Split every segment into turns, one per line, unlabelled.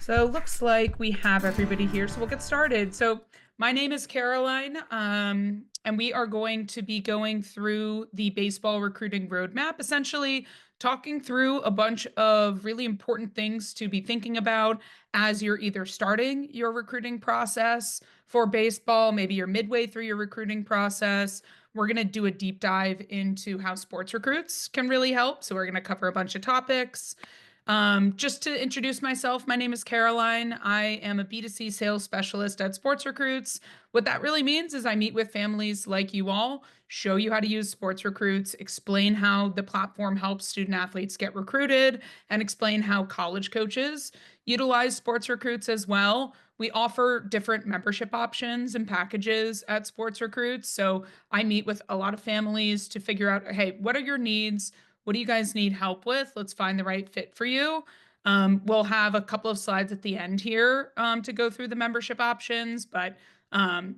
So looks like we have everybody here, so we'll get started. So my name is Caroline, and we are going to be going through the baseball recruiting roadmap, essentially talking through a bunch of really important things to be thinking about as you're either starting your recruiting process for baseball, maybe you're midway through your recruiting process. We're going to do a deep dive into how sports recruits can really help. So we're going to cover a bunch of topics. Just to introduce myself, my name is Caroline. I am a B2C sales specialist at SportsRecruits. What that really means is I meet with families like you all, show you how to use SportsRecruits, explain how the platform helps student athletes get recruited, and explain how college coaches utilize SportsRecruits as well. We offer different membership options and packages at SportsRecruits. So I meet with a lot of families to figure out, hey, what are your needs? What do you guys need help with? Let's find the right fit for you. We'll have a couple of slides at the end here to go through the membership options, but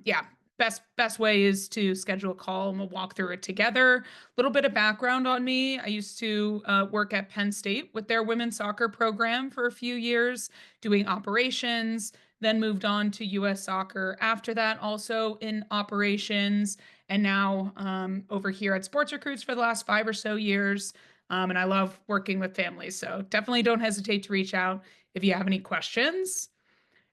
yeah, best way is to schedule a call and we'll walk through it together. A little bit of background on me. I used to work at Penn State with their women's soccer program for a few years, doing operations, then moved on to US Soccer after that, also in operations, and now over here at Sports Recruits for the last 5 or so years. And I love working with families. So definitely don't hesitate to reach out if you have any questions.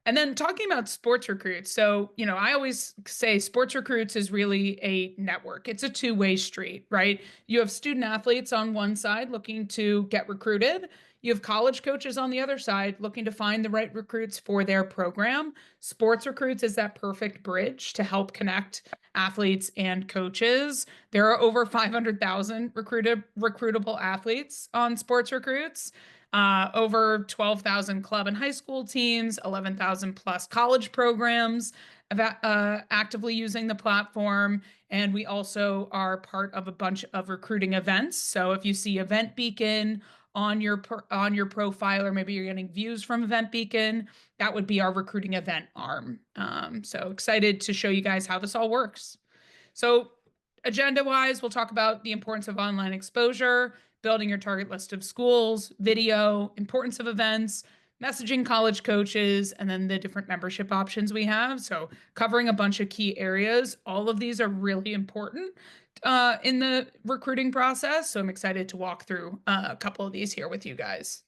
And then talking about sports recruits. So, I always say sports recruits is really a network. It's a two-way street, right? You have student athletes on one side looking to get recruited. You have college coaches on the other side looking to find the right recruits for their program. Sports recruits is that perfect bridge to help connect athletes and coaches. There are over 500,000 recruitable athletes on sports recruits, over 12,000 club and high school teams, 11,000 plus college programs actively using the platform. And we also are part of a bunch of recruiting events. So if you see Event Beacon on your profile, or maybe you're getting views from Event Beacon, that would be our recruiting event arm. So excited to show you guys how this all works. So agenda-wise, we'll talk about the importance of online exposure, building your target list of schools, video, importance of events, messaging college coaches, and then the different membership options we have. So covering a bunch of key areas. All of these are really important in the recruiting process. So I'm excited to walk through a couple of these here with you guys.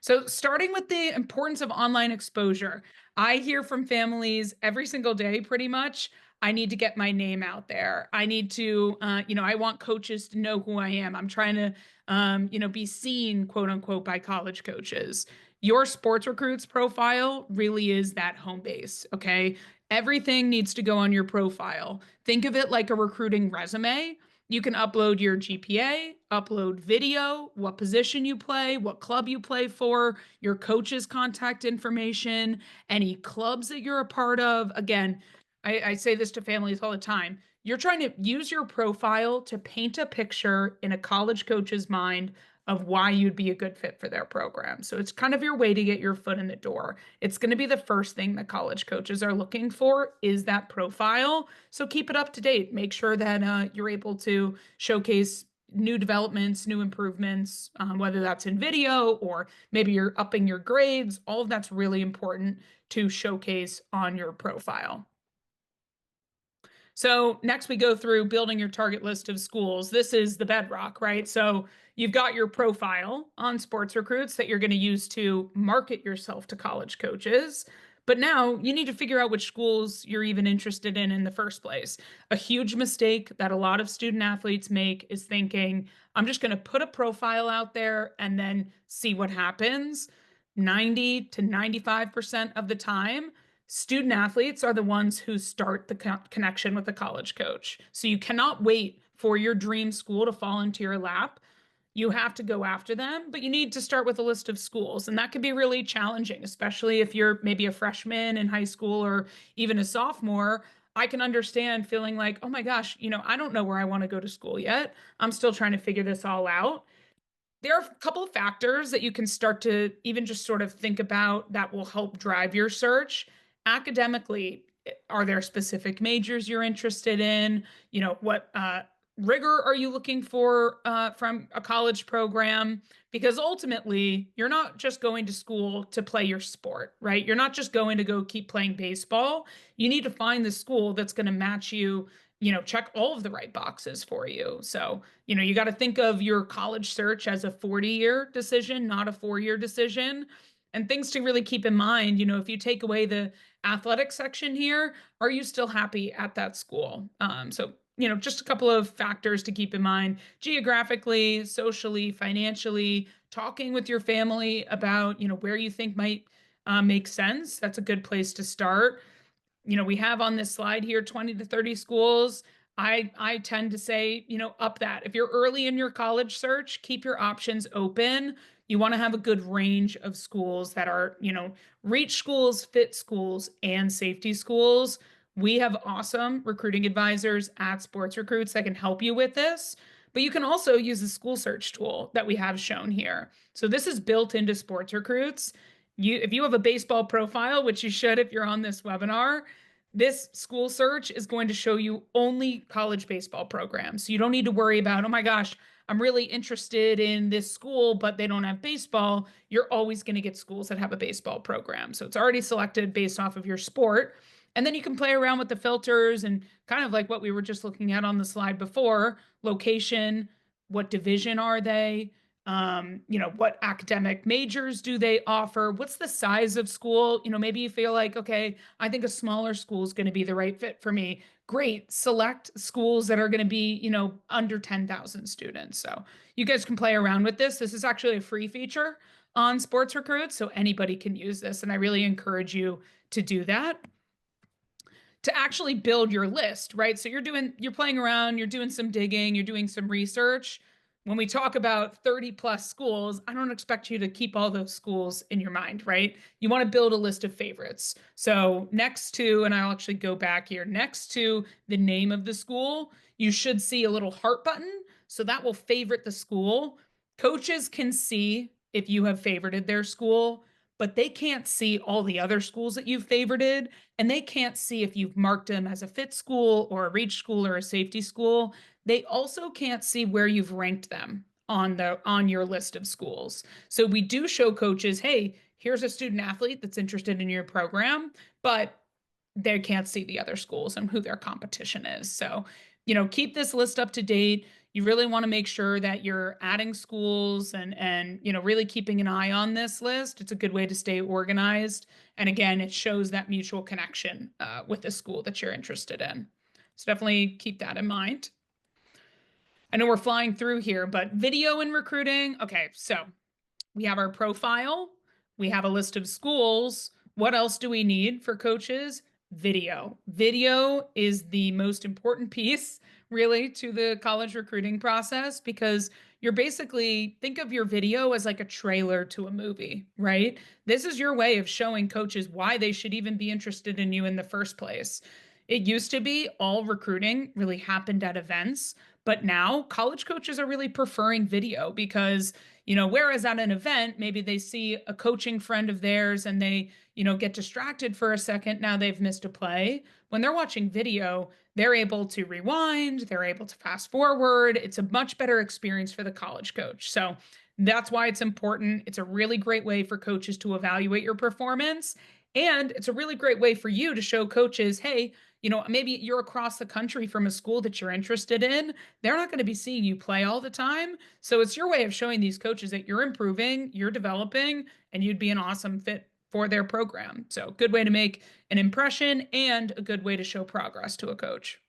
So starting with the importance of online exposure, I hear from families every single day pretty much. I need to get my name out there. I need to, I want coaches to know who I am. I'm trying to, be seen, quote unquote, by college coaches. Your sports recruits profile really is that home base. Okay. Everything needs to go on your profile. Think of it like a recruiting resume. You can upload your GPA, upload video, what position you play, what club you play for, your coach's contact information, any clubs that you're a part of. Again, I say this to families all the time. You're trying to use your profile to paint a picture in a college coach's mind of why you'd be a good fit for their program. So it's kind of your way to get your foot in the door. It's going to be the first thing that college coaches are looking for is that profile. So keep it up to date. Make sure that you're able to showcase new developments, new improvements, whether that's in video or maybe you're upping your grades. All of that's really important to showcase on your profile. So next we go through building your target list of schools. This is the bedrock, right? So you've got your profile on Sports Recruits that you're going to use to market yourself to college coaches. But now you need to figure out which schools you're even interested in the first place. A huge mistake that a lot of student athletes make is thinking, I'm just going to put a profile out there and then see what happens. 90 to 95% of the time, student athletes are the ones who start the connection with the college coach. So you cannot wait for your dream school to fall into your lap. You have to go after them, but you need to start with a list of schools. And that can be really challenging, especially if you're maybe a freshman in high school or even a sophomore. I can understand feeling like, oh my gosh, I don't know where I want to go to school yet. I'm still trying to figure this all out. There are a couple of factors that you can start to even just sort of think about that will help drive your search. Academically, are there specific majors you're interested in? What rigor are you looking for from a college program? Because ultimately, you're not just going to school to play your sport, right? You're not just going to go keep playing baseball. You need to find the school that's going to match you, check all of the right boxes for you. So, you got to think of your college search as a 40-year decision, not a 4-year decision. And things to really keep in mind, if you take away the athletic section here, are you still happy at that school? So just a couple of factors to keep in mind geographically, socially, financially, talking with your family about, where you think might make sense. That's a good place to start. We have on this slide here 20 to 30 schools. I tend to say, up that. If you're early in your college search, keep your options open. You want to have a good range of schools that are, reach schools, fit schools, and safety schools. We have awesome recruiting advisors at Sports Recruits that can help you with this. But you can also use the school search tool that we have shown here. So this is built into Sports Recruits. If you have a baseball profile, which you should if you're on this webinar, this school search is going to show you only college baseball programs. So you don't need to worry about, oh my gosh, I'm really interested in this school, but they don't have baseball. You're always going to get schools that have a baseball program. So it's already selected based off of your sport. And then you can play around with the filters and kind of like what we were just looking at on the slide before, location, what division are they? What academic majors do they offer? What's the size of school? Maybe you feel like, okay, I think a smaller school is going to be the right fit for me. Great. Select schools that are going to be, under 10,000 students. So you guys can play around with this. This is actually a free feature on Sports Recruits, so anybody can use this. And I really encourage you to do that to actually build your list, right? So you're playing around, you're doing some digging, you're doing some research. When we talk about 30 plus schools, I don't expect you to keep all those schools in your mind, right? You want to build a list of favorites. So next to, and I'll actually go back here, next to the name of the school, you should see a little heart button. So that will favorite the school. Coaches can see if you have favorited their school, but they can't see all the other schools that you've favorited, and they can't see if you've marked them as a fit school or a reach school or a safety school. They also can't see where you've ranked them on your list of schools. So we do show coaches, hey, here's a student athlete that's interested in your program, but they can't see the other schools and who their competition is. So, keep this list up to date. You really want to make sure that you're adding schools and really keeping an eye on this list. It's a good way to stay organized. And again, it shows that mutual connection with the school that you're interested in. So definitely keep that in mind. I know we're flying through here, but video and recruiting. Okay, so we have our profile, we have a list of schools. What else do we need for coaches? Video. Video is the most important piece, really, to the college recruiting process because you're basically think of your video as like a trailer to a movie, right? This is your way of showing coaches why they should even be interested in you in the first place. It used to be all recruiting really happened at events, but now college coaches are really preferring video because whereas at an event, maybe they see a coaching friend of theirs and they, get distracted for a second. Now they've missed a play. When they're watching video, they're able to rewind, they're able to fast forward. It's a much better experience for the college coach. So that's why it's important. It's a really great way for coaches to evaluate your performance. And it's a really great way for you to show coaches, hey, maybe you're across the country from a school that you're interested in. They're not going to be seeing you play all the time. So it's your way of showing these coaches that you're improving, you're developing, and you'd be an awesome fit for their program. So good way to make an impression and a good way to show progress to a coach.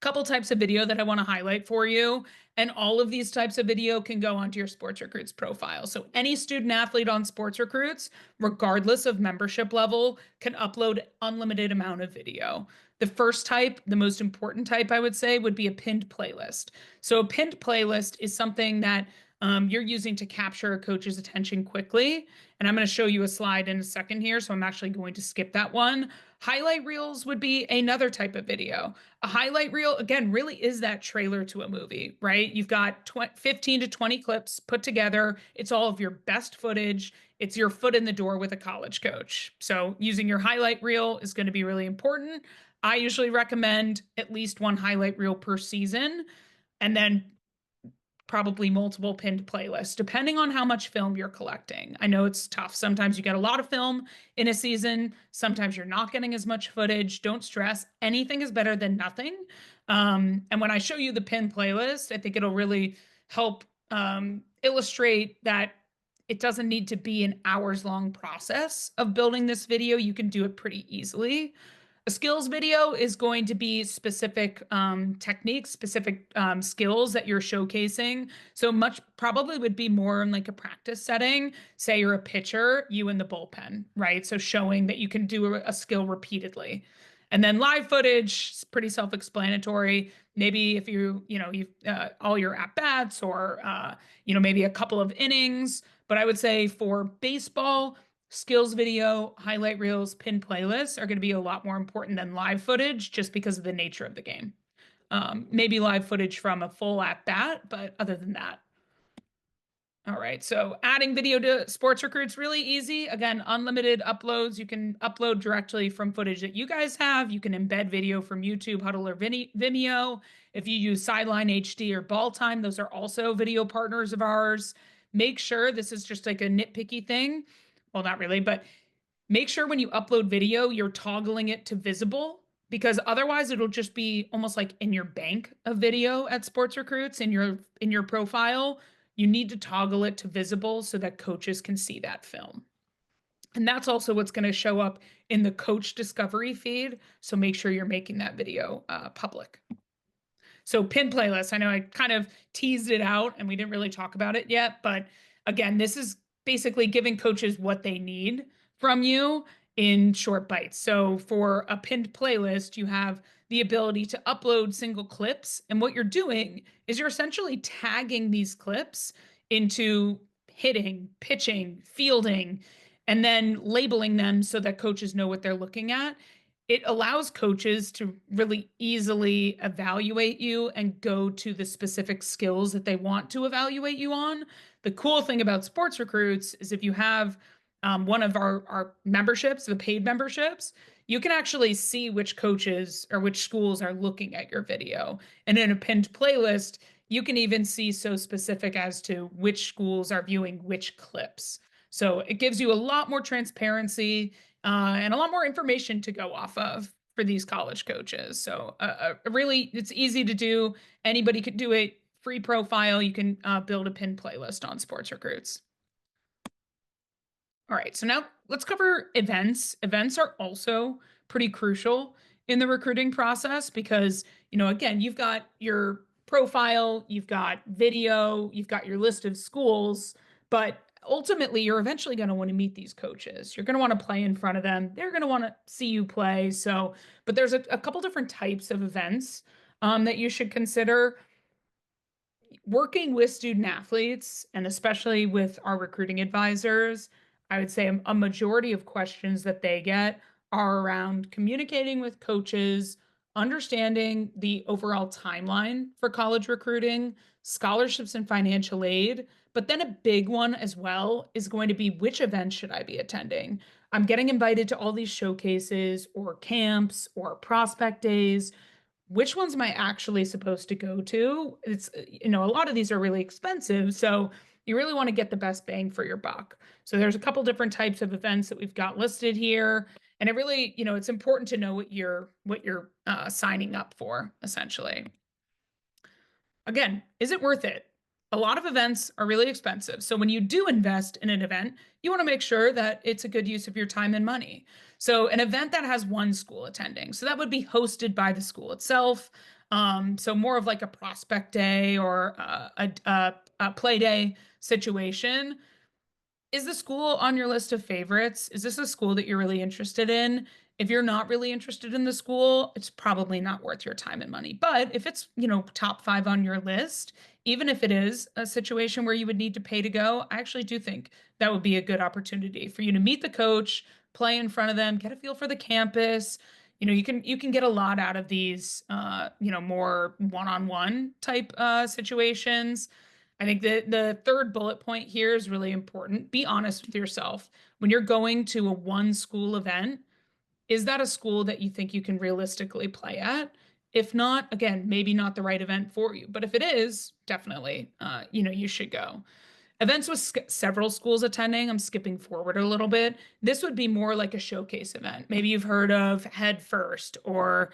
Couple types of video that I want to highlight for you. And all of these types of video can go onto your Sports Recruits profile. So any student athlete on Sports Recruits, regardless of membership level, can upload unlimited amount of video. The first type, the most important type, I would say, would be a pinned playlist. So a pinned playlist is something that you're using to capture a coach's attention quickly. And I'm going to show you a slide in a second here. So I'm actually going to skip that one. Highlight reels would be another type of video. A highlight reel, again, really is that trailer to a movie, right? You've got 15 to 20 clips put together. It's all of your best footage. It's your foot in the door with a college coach. So using your highlight reel is going to be really important. I usually recommend at least one highlight reel per season, and then probably multiple pinned playlists, depending on how much film you're collecting. I know it's tough. Sometimes you get a lot of film in a season. Sometimes you're not getting as much footage. Don't stress. Anything is better than nothing. And when I show you the pinned playlist, I think it'll really help illustrate that it doesn't need to be an hours long process of building this video. You can do it pretty easily. A skills video is going to be specific techniques, specific skills that you're showcasing. So much probably would be more in like a practice setting. Say you're a pitcher, you in the bullpen, right? So showing that you can do a skill repeatedly. And then live footage is pretty self-explanatory. Maybe if you've all your at bats or maybe a couple of innings. But I would say for baseball, skills video, highlight reels, pin playlists are going to be a lot more important than live footage just because of the nature of the game. Maybe live footage from a full at bat, but other than that. All right, so adding video to SportsRecruits really easy. Again, unlimited uploads. You can upload directly from footage that you guys have. You can embed video from YouTube, Huddle, or Vimeo. If you use Sideline HD or Ball Time, those are also video partners of ours. Make sure this is just like a nitpicky thing. Well, not really, but make sure when you upload video, you're toggling it to visible because otherwise it'll just be almost like in your bank of video at SportsRecruits in your profile. You need to toggle it to visible so that coaches can see that film. And that's also what's going to show up in the coach discovery feed. So make sure you're making that video public. So pin playlist, I know I kind of teased it out and we didn't really talk about it yet, but again, this is basically giving coaches what they need from you in short bites. So for a pinned playlist, you have the ability to upload single clips. And what you're doing is you're essentially tagging these clips into hitting, pitching, fielding, and then labeling them so that coaches know what they're looking at. It allows coaches to really easily evaluate you and go to the specific skills that they want to evaluate you on. The cool thing about SportsRecruits is if you have one of our memberships, the paid memberships, you can actually see which coaches or which schools are looking at your video. And in a pinned playlist, you can even see so specific as to which schools are viewing which clips. So it gives you a lot more transparency and a lot more information to go off of for these college coaches. So really, it's easy to do. Anybody can do it. Free profile. You can build a pin playlist on SportsRecruits. All right, so now let's cover events. Events are also pretty crucial in the recruiting process because, again, you've got your profile, you've got video, you've got your list of schools, but ultimately you're eventually going to want to meet these coaches. You're going to want to play in front of them. They're going to want to see you play. So, but there's a couple different types of events that you should consider. Working with student athletes and especially with our recruiting advisors, I would say a majority of questions that they get are around communicating with coaches, understanding the overall timeline for college recruiting, scholarships and financial aid. But then a big one as well is going to be which events should I be attending? I'm getting invited to all these showcases or camps or prospect days. Which ones am I actually supposed to go to? It's, a lot of these are really expensive. So you really want to get the best bang for your buck. So there's a couple different types of events that we've got listed here. And it really, it's important to know what you're signing up for, essentially. Again, is it worth it? A lot of events are really expensive. So when you do invest in an event, you want to make sure that it's a good use of your time and money. So an event that has one school attending, so that would be hosted by the school itself. So more of like a prospect day or a play day situation. Is the school on your list of favorites? Is this a school that you're really interested in? If you're not really interested in the school, it's probably not worth your time and money. But if it's, top 5 on your list, even if it is a situation where you would need to pay to go, I actually do think that would be a good opportunity for you to meet the coach, play in front of them, get a feel for the campus. You can get a lot out of these more one-on-one type situations. I think the third bullet point here is really important. Be honest with yourself. When you're going to a one school event, is that a school that you think you can realistically play at? If not, again, maybe not the right event for you. But if it is, definitely, you should go. Events with several schools attending, I'm skipping forward a little bit. This would be more like a showcase event. Maybe you've heard of Head First or,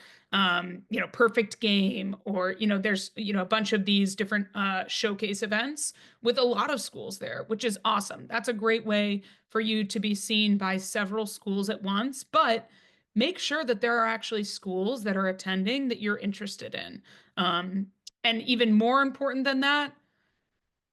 Perfect Game, or, there's, a bunch of these different showcase events with a lot of schools there, which is awesome. That's a great way for you to be seen by several schools at once, but make sure that there are actually schools that are attending that you're interested in. And even more important than that,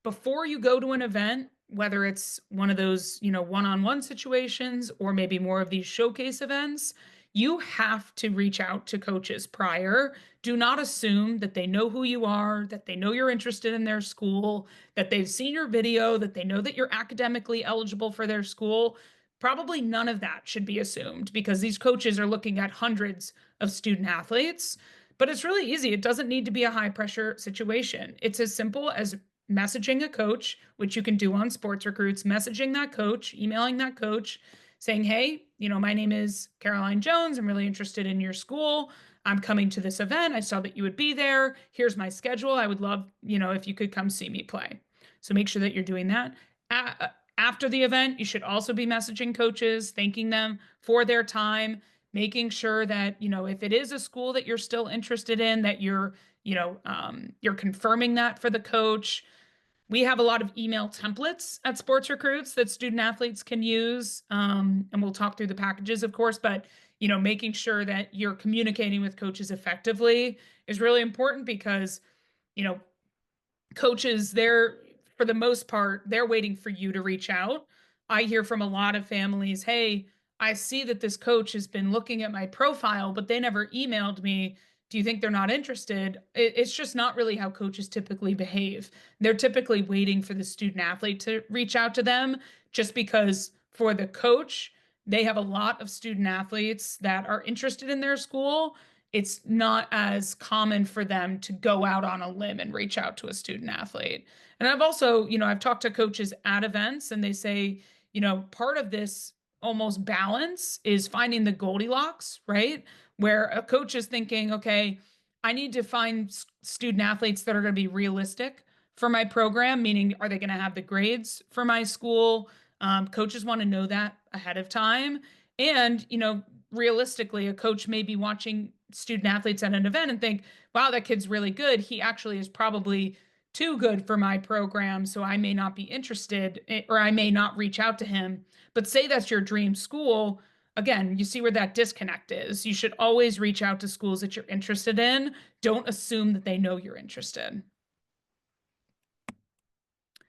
before you go to an event, whether it's one of those, one-on-one situations or maybe more of these showcase events, you have to reach out to coaches prior. Do not assume that they know who you are, that they know you're interested in their school, that they've seen your video, that they know that you're academically eligible for their school. Probably none of that should be assumed because these coaches are looking at hundreds of student athletes. But it's really easy. It doesn't need to be a high pressure situation. It's as simple as messaging a coach, which you can do on SportsRecruits, messaging that coach, emailing that coach, saying, hey, my name is Caroline Jones. I'm really interested in your school. I'm coming to this event. I saw that you would be there. Here's my schedule. I would love, if you could come see me play. So make sure that you're doing that. After the event, you should also be messaging coaches, thanking them for their time, making sure that, if it is a school that you're still interested in, that you're confirming that for the coach. We have a lot of email templates at SportsRecruits that student athletes can use. And we'll talk through the packages, of course, but making sure that you're communicating with coaches effectively is really important because, you know, coaches, they're for the most part, they're waiting for you to reach out. I hear from a lot of families, hey, I see that this coach has been looking at my profile, but they never emailed me. Do you think they're not interested? It's just not really how coaches typically behave. They're typically waiting for the student athlete to reach out to them just because for the coach, they have a lot of student athletes that are interested in their school. It's not as common for them to go out on a limb and reach out to a student athlete. And I've also, I've talked to coaches at events and they say, part of this almost balance is finding the Goldilocks, right? Where a coach is thinking, okay, I need to find student athletes that are going to be realistic for my program, meaning are they going to have the grades for my school? Coaches want to know that ahead of time. And, realistically, a coach may be watching student athletes at an event and think, wow, that kid's really good. He actually is probably too good for my program, so I may not be interested or I may not reach out to him. But say that's your dream school. Again, you see where that disconnect is. You should always reach out to schools that you're interested in. Don't assume that they know you're interested.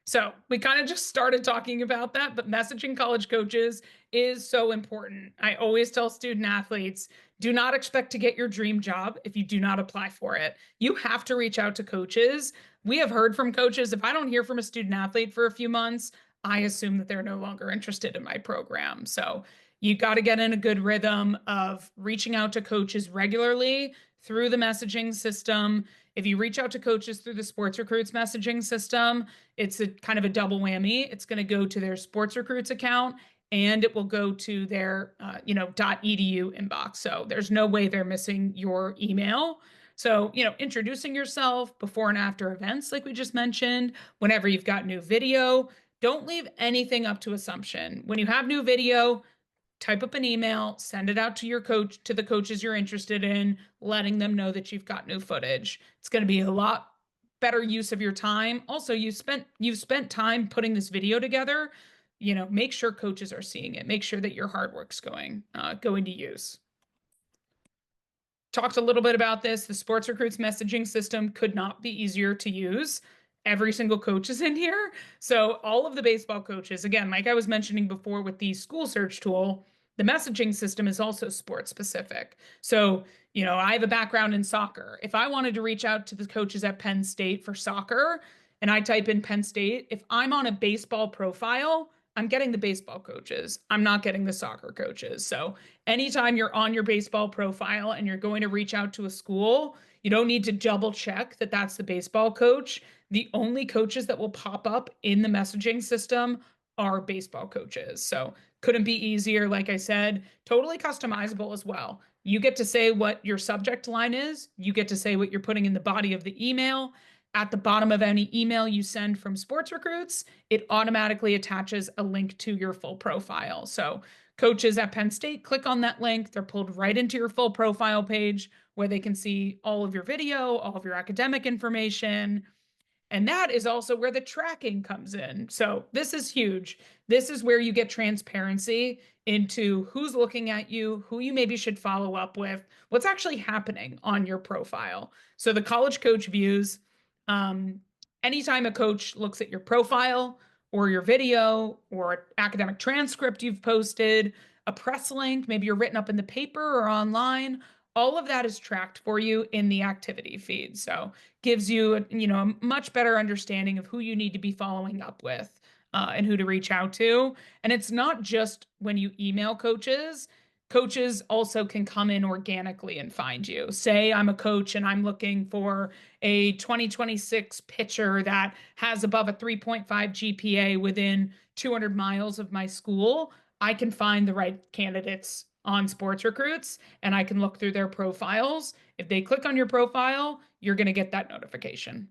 So we kind of just started talking about that, but messaging college coaches is so important. I always tell student athletes, do not expect to get your dream job if you do not apply for it. You have to reach out to coaches. We have heard from coaches, if I don't hear from a student athlete for a few months, I assume that they're no longer interested in my program. So you got to get in a good rhythm of reaching out to coaches regularly through the messaging system. If you reach out to coaches through the SportsRecruits messaging system, it's a kind of a double whammy. It's going to go to their SportsRecruits account and it will go to their .edu inbox. So there's no way they're missing your email. So, introducing yourself before and after events, like we just mentioned, whenever you've got new video, don't leave anything up to assumption. When you have new video, type up an email, send it out to your coach, to the coaches you're interested in, letting them know that you've got new footage. It's going to be a lot better use of your time. Also, you've spent time putting this video together. Make sure coaches are seeing it. Make sure that your hard work's going to use. Talked a little bit about this. The SportsRecruits messaging system could not be easier to use. Every single coach is in here. So all of the baseball coaches, again, like I was mentioning before with the school search tool, the messaging system is also sports specific. So, I have a background in soccer. If I wanted to reach out to the coaches at Penn State for soccer and I type in Penn State, if I'm on a baseball profile, I'm getting the baseball coaches. I'm not getting the soccer coaches. So anytime you're on your baseball profile and you're going to reach out to a school, you don't need to double check that that's the baseball coach. The only coaches that will pop up in the messaging system are baseball coaches. So couldn't be easier. Like I said, totally customizable as well. You get to say what your subject line is. You get to say what you're putting in the body of the email. At the bottom of any email you send from SportsRecruits, it automatically attaches a link to your full profile. So coaches at Penn State click on that link, they're pulled right into your full profile page where they can see all of your video, all of your academic information, and that is also where the tracking comes in. So this is huge. This is where you get transparency into who's looking at you, who you maybe should follow up with, what's actually happening on your profile. So the college coach views, um, anytime a coach looks at your profile or your video or academic transcript you've posted, a press link, maybe you're written up in the paper or online, all of that is tracked for you in the activity feed. So gives you a much better understanding of who you need to be following up with, and who to reach out to. And it's not just when you email coaches. Coaches also can come in organically and find you. Say I'm a coach and I'm looking for a 2026 pitcher that has above a 3.5 GPA within 200 miles of my school. I can find the right candidates on SportsRecruits and I can look through their profiles. If they click on your profile, you're going to get that notification.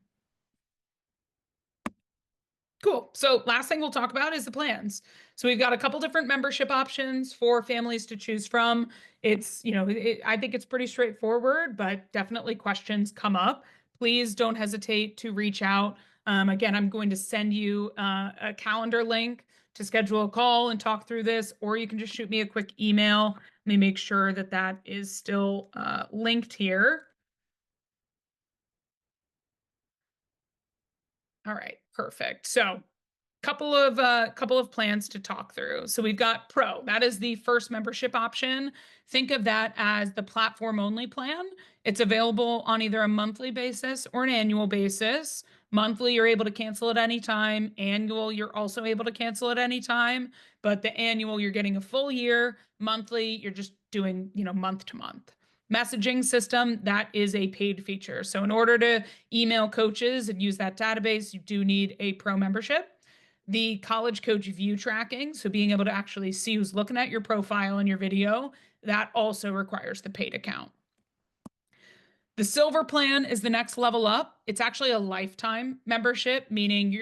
Cool. So last thing we'll talk about is the plans. So we've got a couple different membership options for families to choose from. I think it's pretty straightforward, but definitely questions come up. Please don't hesitate to reach out. Again, I'm going to send you a calendar link to schedule a call and talk through this, or you can just shoot me a quick email. Let me make sure that that is still linked here. All right, perfect. So couple of plans to talk through. So we've got Pro. That is the first membership option. Think of that as the platform only plan. It's available on either a monthly basis or an annual basis. Monthly, you're able to cancel at any time. Annual, you're also able to cancel at any time. But the annual, you're getting a full year. Monthly, you're just doing, month to month. Messaging system, that is a paid feature. So in order to email coaches and use that database, you do need a Pro membership. The college coach view tracking, so being able to actually see who's looking at your profile and your video, that also requires the paid account. The silver plan is the next level up. It's actually a lifetime membership, meaning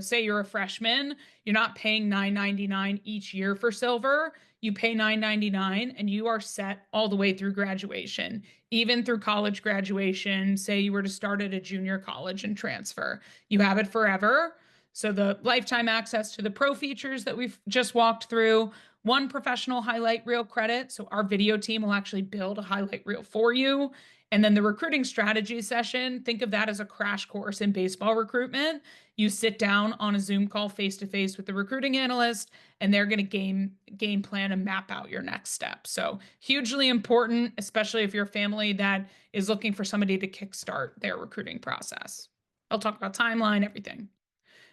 say you're a freshman, you're not paying $9.99 each year for silver. You pay $9.99 and you are set all the way through graduation, even through college graduation. Say you were to start at a junior college and transfer, you have it forever. So the lifetime access to the pro features that we've just walked through, one professional highlight reel credit. So our video team will actually build a highlight reel for you. And then the recruiting strategy session, think of that as a crash course in baseball recruitment. You sit down on a Zoom call face to face with the recruiting analyst, and they're going to game plan and map out your next step. So hugely important, especially if you're a family that is looking for somebody to kickstart their recruiting process. I'll talk about timeline, everything.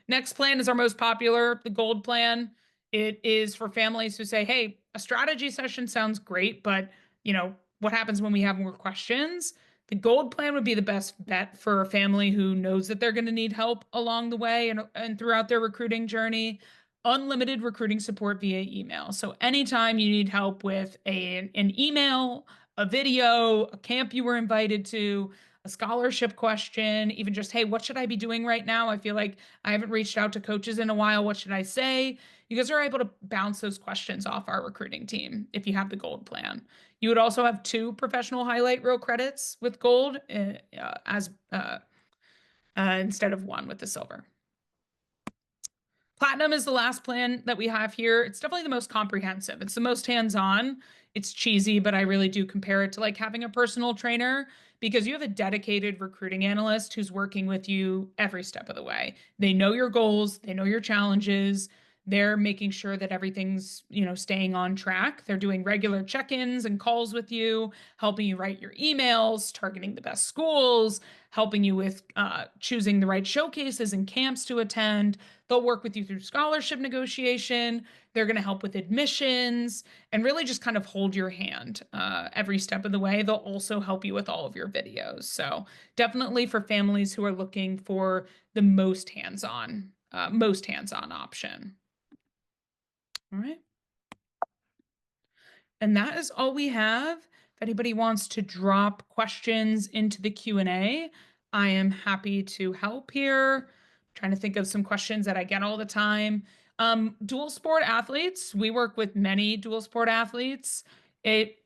Next plan is our most popular, the gold plan. It is for families who say, hey, a strategy session sounds great, but what happens when we have more questions? The gold plan would be the best bet for a family who knows that they're going to need help along the way and throughout their recruiting journey. Unlimited recruiting support via email. So anytime you need help with an email, a video, a camp you were invited to, a scholarship question, even just, hey, what should I be doing right now? I feel like I haven't reached out to coaches in a while. What should I say? You guys are able to bounce those questions off our recruiting team if you have the gold plan. You would also have 2 professional highlight reel credits with gold instead of 1 with the silver. Platinum is the last plan that we have here. It's definitely the most comprehensive. It's the most hands-on. It's cheesy, but I really do compare it to like having a personal trainer because you have a dedicated recruiting analyst who's working with you every step of the way. They know your goals, they know your challenges. they're making sure that everything's, staying on track. They're doing regular check-ins and calls with you, helping you write your emails, targeting the best schools, helping you with choosing the right showcases and camps to attend. They'll work with you through scholarship negotiation. They're going to help with admissions and really just kind of hold your hand every step of the way. They'll also help you with all of your videos. So definitely for families who are looking for the most hands-on option. All right. And that is all we have. If anybody wants to drop questions into the Q&A, I am happy to help here. I'm trying to think of some questions that I get all the time. Dual sport athletes, we work with many dual sport athletes. It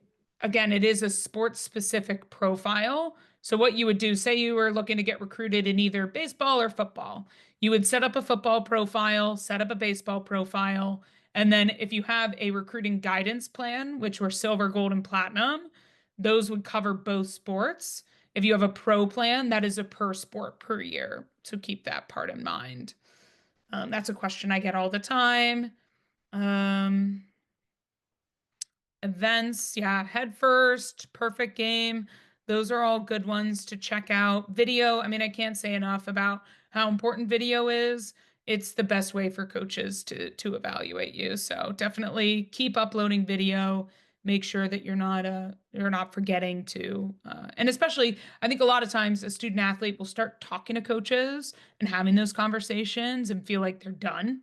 is a sports specific profile. So what you would do, say you were looking to get recruited in either baseball or football, you would set up a football profile, set up a baseball profile, and then if you have a recruiting guidance plan, which were silver, gold, and platinum, those would cover both sports. If you have a pro plan, that is a per sport per year. So keep that part in mind. That's a question I get all the time. Events, yeah, head first, perfect game. Those are all good ones to check out. Video, I mean, I can't say enough about how important video is. It's the best way for coaches to evaluate you. So definitely keep uploading video. Make sure that you're not forgetting to, and especially I think a lot of times a student athlete will start talking to coaches and having those conversations and feel like they're done.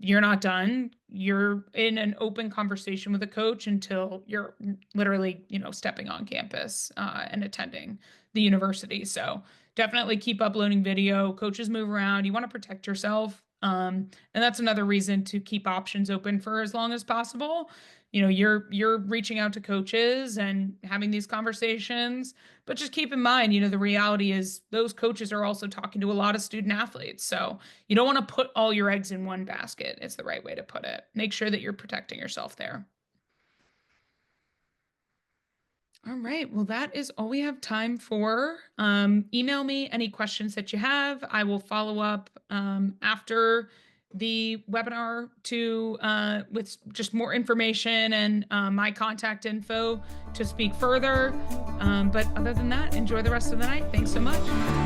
You're not done. You're in an open conversation with a coach until you're literally, stepping on campus and attending the university. So definitely keep uploading video. Coaches move around. You want to protect yourself. And that's another reason to keep options open for as long as possible. You're reaching out to coaches and having these conversations, but just keep in mind, the reality is those coaches are also talking to a lot of student athletes. So you don't want to put all your eggs in one basket, is the right way to put it. Make sure that you're protecting yourself there. All right. Well, that is all we have time for. Email me any questions that you have. I will follow up after the webinar with just more information and my contact info to speak further. But other than that, enjoy the rest of the night. Thanks so much.